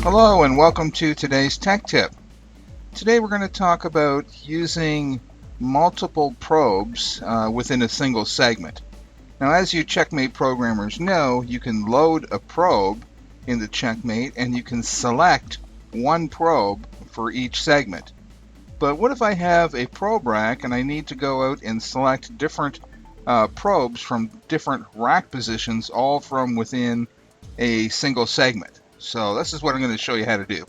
Hello and welcome to today's Tech Tip. Today we're going to talk about using multiple probes within a single segment. Now, as you Checkmate programmers know, you can load a probe into Checkmate and you can select one probe for each segment. But what if I have a probe rack and I need to go out and select different probes from different rack positions, all from within a single segment? So this is what I'm going to show you how to do.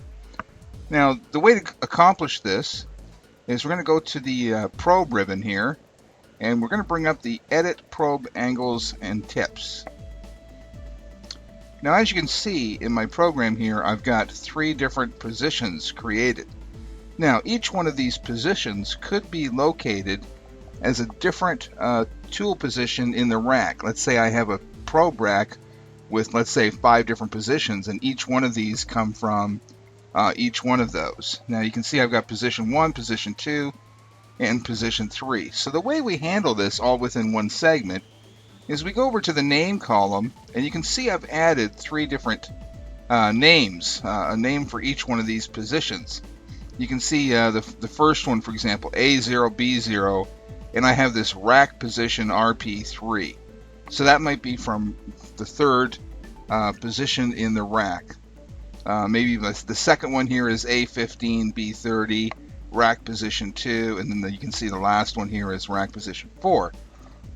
Now, the way to accomplish this is we're going to go to the probe ribbon here, and we're going to bring up the Edit Probe Angles and Tips. Now, as you can see in my program here, I've got 3 different positions created. Now, each one of these positions could be located as a different tool position in the rack. Let's say I have a probe rack with, let's say, 5 different positions, and each one of these come from each one of those. Now you can see I've got position 1, position 2, and position 3. So the way we handle this all within one segment is we go over to the name column, and you can see I've added 3 different names, a name for each one of these positions. You can see the first one, for example, A0, B0, and I have this rack position RP3. So that might be from the 3rd position in the rack. Maybe the second one here is A15, B30, rack position 2, and then you can see the last one here is rack position 4.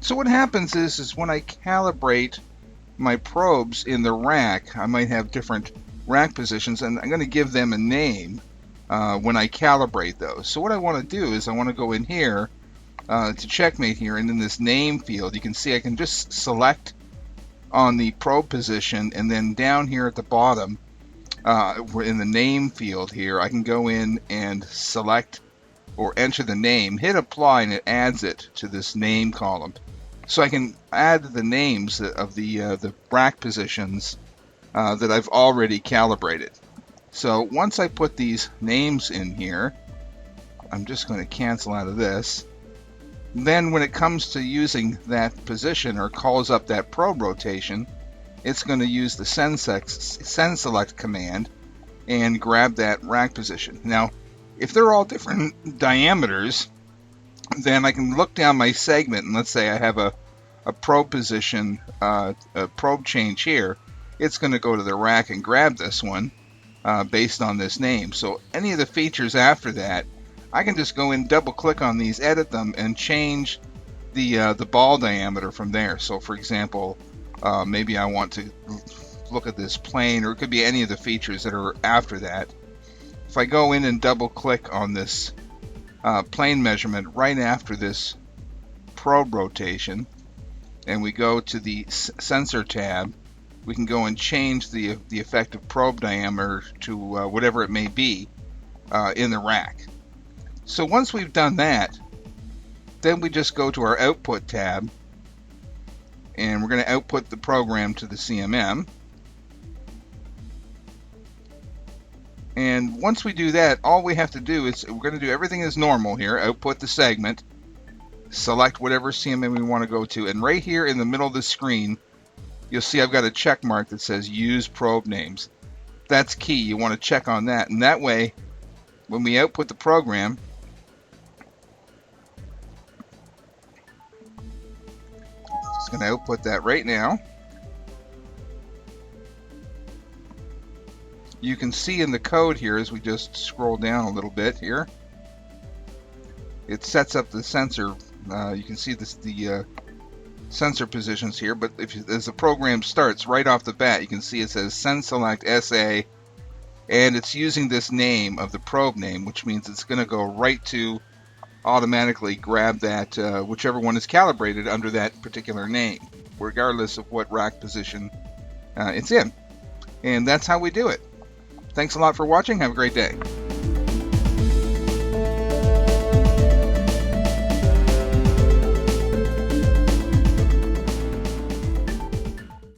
So what happens is when I calibrate my probes in the rack, I might have different rack positions, and I'm going to give them a name when I calibrate those. So what I want to do is I want to go in here to Checkmate here, and in this name field you can see I can just select on the probe position, and then down here at the bottom in the name field here I can go in and select or enter the name, hit apply, and it adds it to this name column. So I can add the names of the rack positions that I've already calibrated. So once I put these names in here, I'm just going to cancel out of this. Then when it comes to using that position or calls up that probe rotation, it's going to use the send select command and grab that rack position. Now, if they're all different diameters, then I can look down my segment, and let's say I have a probe position, a probe change here. It's going to go to the rack and grab this one based on this name. So any of the features after that, I can just go in, double click on these, edit them, and change the ball diameter from there. So for example, maybe I want to look at this plane, or it could be any of the features that are after that. If I go in and double click on this plane measurement right after this probe rotation, and we go to the sensor tab, we can go and change the effective probe diameter to whatever it may be in the rack. So once we've done that, then we just go to our output tab, and we're going to output the program to the CMM. And once we do that, all we have to do is we're going to do everything as normal here. Output the segment, select whatever CMM we want to go to, and right here in the middle of the screen, you'll see I've got a check mark that says Use Probe Names. That's key. You want to check on that, and that way, when we output the program, just going to output that right now. You can see in the code here, as we just scroll down a little bit here, it sets up the sensor. You can see this, the sensor positions here, but as the program starts right off the bat, you can see it says Send Select SA, and it's using this name of the probe name, which means it's going to go right to automatically grab that whichever one is calibrated under that particular name, regardless of what rack position it's in. And that's how we do it. Thanks a lot for watching. Have a great day.